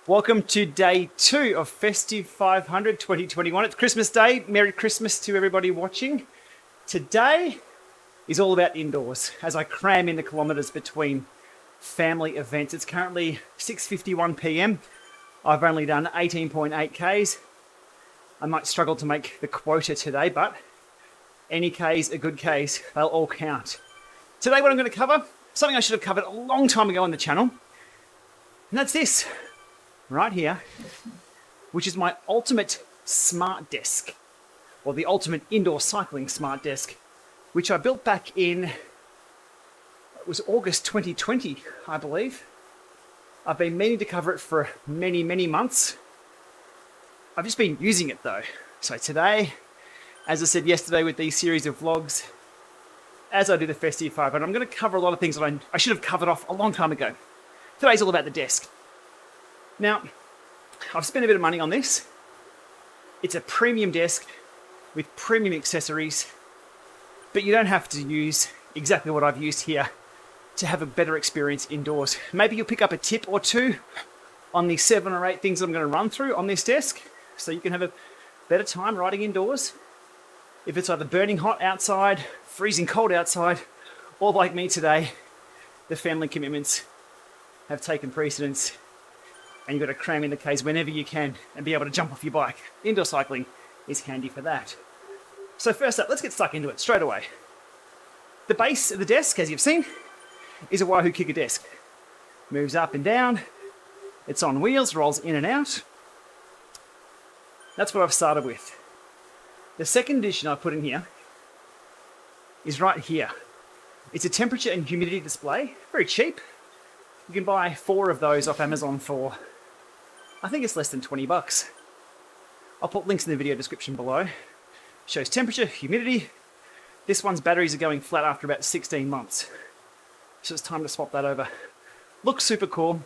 Welcome to day 2 of Festive 500 2021. It's Christmas Day. Merry Christmas to everybody watching. Today is all about indoors as I cram in the kilometres between family events. It's currently 6:51 p.m. I've only done 18.8 Ks. I might struggle to make the quota today, but any Ks are good Ks. They'll all count. Today what I'm going to cover, something I should have covered a long time ago on the channel, and that's this. Right here, which is my ultimate smart desk, or the ultimate indoor cycling smart desk, which I built back in, it was August 2020, I believe. I've been meaning to cover it for many, many months. I've just been using it though. So today, as I said yesterday with these series of vlogs, as I do the Festive 500, I'm going to cover a lot of things that I should have covered off a long time ago. Today's all about the desk. Now, I've spent a bit of money on this. It's a premium desk with premium accessories, but you don't have to use exactly what I've used here to have a better experience indoors. Maybe you'll pick up a tip or two on the 7 or 8 things I'm going to run through on this desk, so you can have a better time riding indoors. If it's either burning hot outside, freezing cold outside, or like me today, the family commitments have taken precedence and you've got to cram in the Ks whenever you can and be able to jump off your bike. Indoor cycling is handy for that. So first up, let's get stuck into it straight away. The base of the desk, as you've seen, is a Wahoo Kickr desk. Moves up and down. It's on wheels, rolls in and out. That's what I've started with. The second addition I've put in here is right here. It's a temperature and humidity display, very cheap. You can buy 4 of those off Amazon for, I think it's less than 20 bucks. I'll put links in the video description below. Shows temperature, humidity. This one's batteries are going flat after about 16 months. So it's time to swap that over. Looks super cool.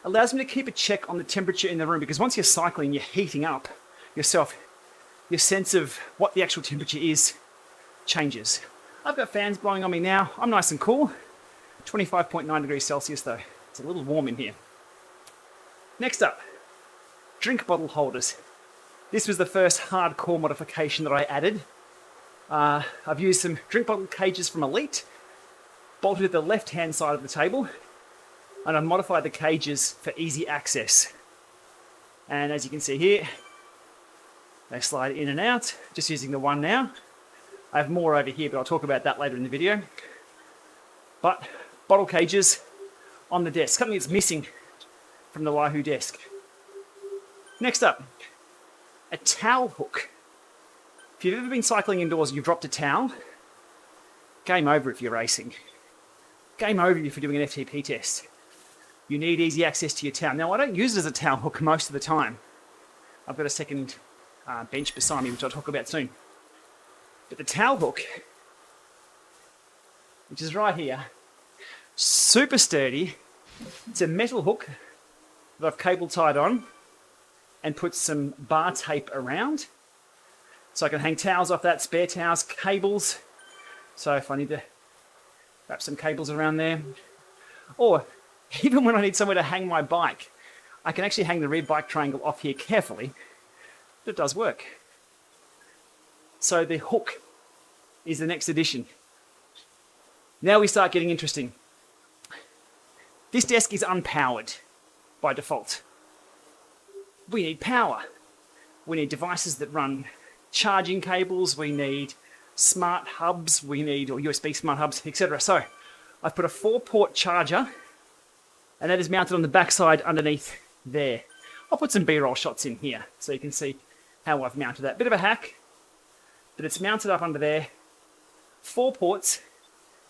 Allows me to keep a check on the temperature in the room, because once you're cycling, you're heating up yourself. Your sense of what the actual temperature is changes. I've got fans blowing on me now. I'm nice and cool. 25.9 degrees Celsius though. It's a little warm in here. Next up, drink bottle holders. This was the first hardcore modification that I added. I've used some drink bottle cages from Elite, bolted at the left-hand side of the table, and I've modified the cages for easy access. And as you can see here, they slide in and out, just using the one now. I have more over here, but I'll talk about that later in the video. But bottle cages on the desk, something that's missing from the Wahoo desk. Next up, a towel hook. If you've ever been cycling indoors and you've dropped a towel, game over if you're racing. Game over if you're doing an FTP test. You need easy access to your towel. Now, I don't use it as a towel hook most of the time. I've got a second bench beside me, which I'll talk about soon. But the towel hook, which is right here, super sturdy. It's a metal hook that I've cable tied on and put some bar tape around. So I can hang towels off that, spare towels, cables. So if I need to wrap some cables around there, or even when I need somewhere to hang my bike, I can actually hang the rear bike triangle off here carefully, but it does work. So the hook is the next addition. Now we start getting interesting. This desk is unpowered by default. We need power. We need devices that run charging cables. We need smart hubs. We need, or USB smart hubs, etc. So I've put a 4-port charger, and that is mounted on the backside underneath there. I'll put some B-roll shots in here so you can see how I've mounted that. Bit of a hack, but it's mounted up under there. 4 ports.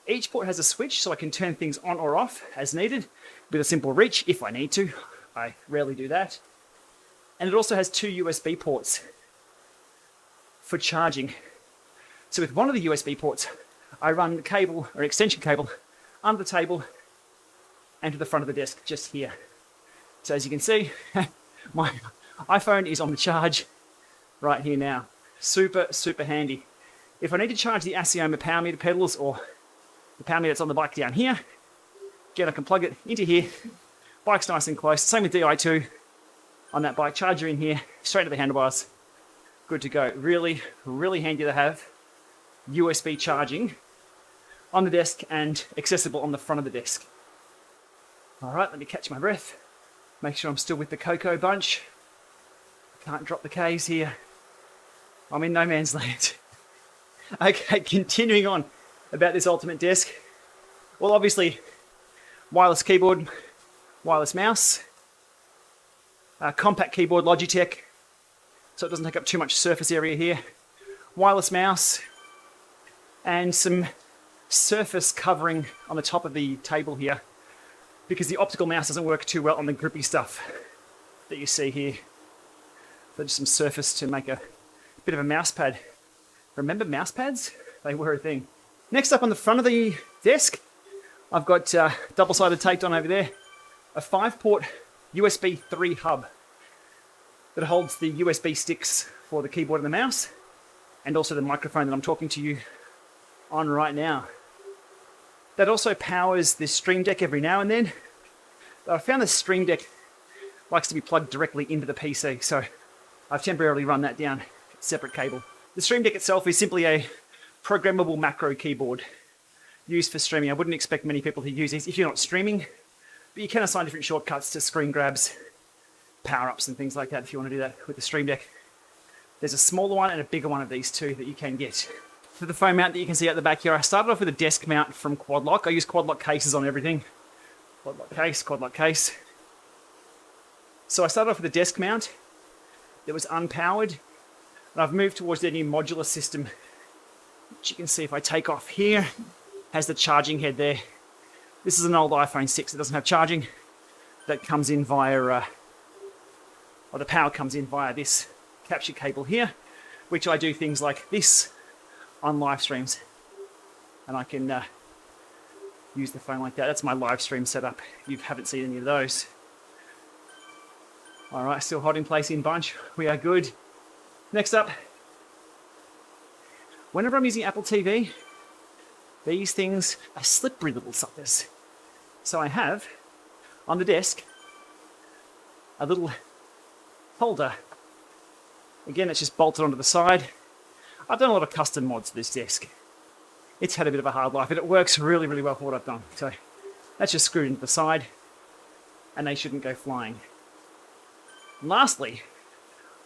Each port has a switch, so I can turn things on or off as needed with a simple reach if I need to. I rarely do that. And it also has 2 USB ports for charging. So with one of the USB ports, I run the cable or extension cable under the table and to the front of the desk just here. So as you can see, my iPhone is on the charge right here now. Super, super handy. If I need to charge the Asioma power meter pedals or the power meter that's on the bike down here, again, I can plug it into here. Bike's nice and close. Same with Di2. on that bike. Charger in here, straight to the handlebars. Good to go. Really, really handy to have. USB charging on the desk and accessible on the front of the desk. All right, let me catch my breath. Make sure I'm still with the Cocoa bunch. Can't drop the K's here. I'm in no man's land. Okay, continuing on about this ultimate desk. Well, obviously, wireless keyboard, wireless mouse, compact keyboard, Logitech, so it doesn't take up too much surface area here. Wireless mouse, and some surface covering on the top of the table here, because the optical mouse doesn't work too well on the grippy stuff that you see here. So just some surface to make a bit of a mouse pad. Remember mouse pads? They were a thing. Next up on the front of the desk, I've got double-sided taped on over there, a 5-port USB 3 hub that holds the USB sticks for the keyboard and the mouse, and also the microphone that I'm talking to you on right now. That also powers the Streamdeck every now and then. But I found the Streamdeck likes to be plugged directly into the PC, so I've temporarily run that down a separate cable. The Streamdeck itself is simply a programmable macro keyboard used for streaming. I wouldn't expect many people to use these if you're not streaming, but you can assign different shortcuts to screen grabs, power-ups and things like that if you want to do that with the Streamdeck. There's a smaller one and a bigger one of these too that you can get. For the phone mount that you can see at the back here, I started off with a desk mount from Quad Lock. I use Quad Lock cases on everything. Quad Lock case, Quad Lock case. So I started off with a desk mount that was unpowered, and I've moved towards their new modular system, which you can see if I take off here, has the charging head there. This is an old iPhone 6 that doesn't have charging. That comes in via, or the power comes in via this capture cable here, which I do things like this on live streams, and I can use the phone like that. That's my live stream setup. You haven't seen any of those. All right, still hot in place in bunch. We are good. Next up, whenever I'm using Apple TV, these things are slippery little suckers. So I have on the desk a little holder. Again, it's just bolted onto the side. I've done a lot of custom mods to this desk. It's had a bit of a hard life, and it works really, really well for what I've done. So that's just screwed into the side, and they shouldn't go flying. And lastly,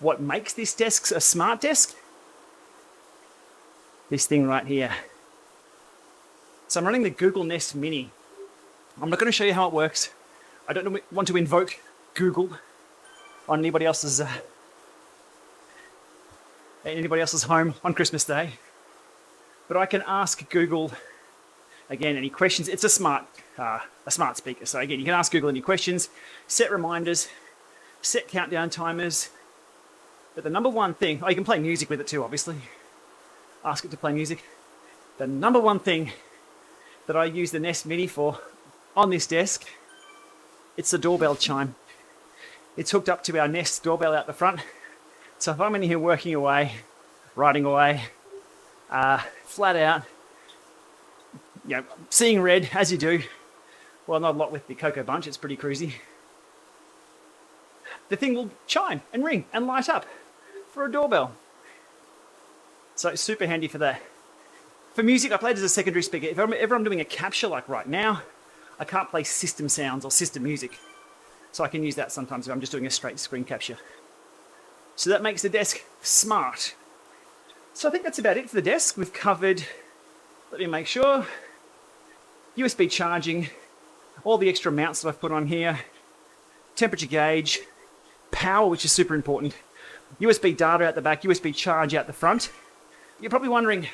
what makes this desk a smart desk? This thing right here. So I'm running the Google Nest Mini. I'm not going to show you how it works. I don't want to invoke Google on anybody else's home on Christmas Day. But I can ask Google, again, any questions. It's a smart speaker. So again, you can ask Google any questions, set reminders, set countdown timers. But the number one thing, you can play music with it too, obviously. Ask it to play music. The number one thing that I use the Nest Mini for on this desk, it's the doorbell chime. It's hooked up to our Nest doorbell out the front. So if I'm in here working away, riding away, flat out, seeing red, as you do, well, not a lot with the Cocoa Bunch, it's pretty cruisy, the thing will chime and ring and light up for a doorbell. So it's super handy for that. For music, I play it as a secondary speaker. If I'm doing a capture like right now, I can't play system sounds or system music. So I can use that sometimes if I'm just doing a straight screen capture. So that makes the desk smart. So I think that's about it for the desk. We've covered, let me make sure, USB charging, all the extra mounts that I've put on here, temperature gauge, power, which is super important, USB data out the back, USB charge out the front. You're probably wondering,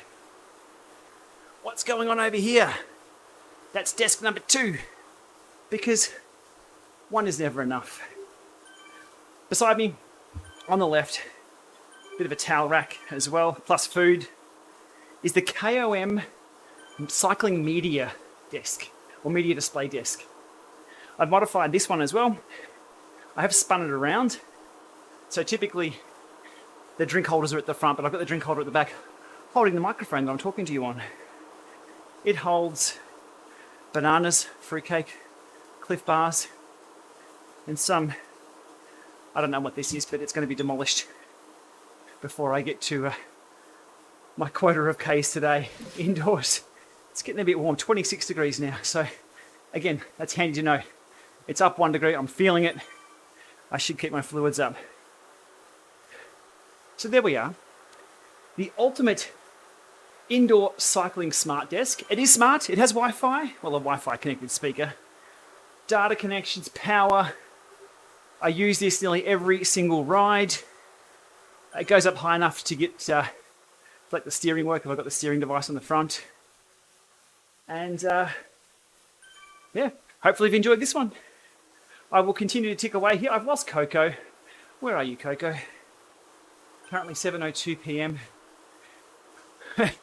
what's going on over here? That's desk number 2, because one is never enough. Beside me, on the left, a bit of a towel rack as well, plus food, is the KOM cycling media desk, or media display desk. I've modified this one as well. I have spun it around. So typically, the drink holders are at the front, but I've got the drink holder at the back, holding the microphone that I'm talking to you on. It holds bananas, fruitcake, Cliff Bars, and some I don't know what this is, but it's going to be demolished before I get to my quota of Ks today indoors. It's getting a bit warm, 26 degrees now. So again, that's handy to know. It's up 1 degree, I'm feeling it. I should keep my fluids up. So there we are. The ultimate indoor cycling smart desk. It is smart, it has Wi-Fi, well, a Wi-Fi connected speaker. Data connections, power. I use this nearly every single ride. It goes up high enough to get like the steering work if I've got the steering device on the front. And yeah, hopefully you've enjoyed this one. I will continue to tick away here. I've lost Coco. Where are you, Coco? Currently 7:02 p.m. Got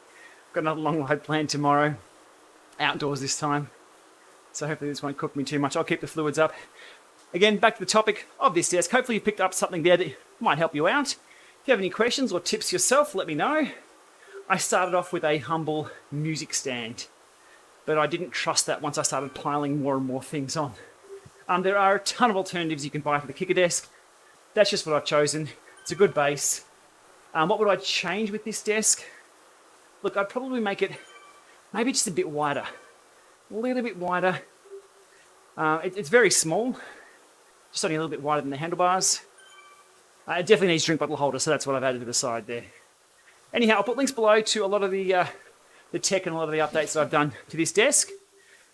another long ride planned tomorrow. Outdoors this time. So hopefully this won't cook me too much. I'll keep the fluids up. Again, back to the topic of this desk. Hopefully you picked up something there that might help you out. If you have any questions or tips yourself, let me know. I started off with a humble music stand, but I didn't trust that once I started piling more and more things on. There are a ton of alternatives you can buy for the Kickr desk. That's just what I've chosen. It's a good base. What would I change with this desk? Look, I'd probably make it maybe just a bit wider. A little bit wider. It's very small. Just only a little bit wider than the handlebars. It definitely needs drink bottle holder, so that's what I've added to the side there. Anyhow, I'll put links below to a lot of the tech and a lot of the updates that I've done to this desk.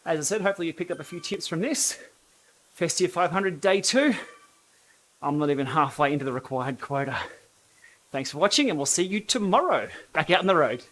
As I said, hopefully you picked up a few tips from this. Festive 500 Day 2. I'm not even halfway into the required quota. Thanks for watching, and we'll see you tomorrow, back out on the road.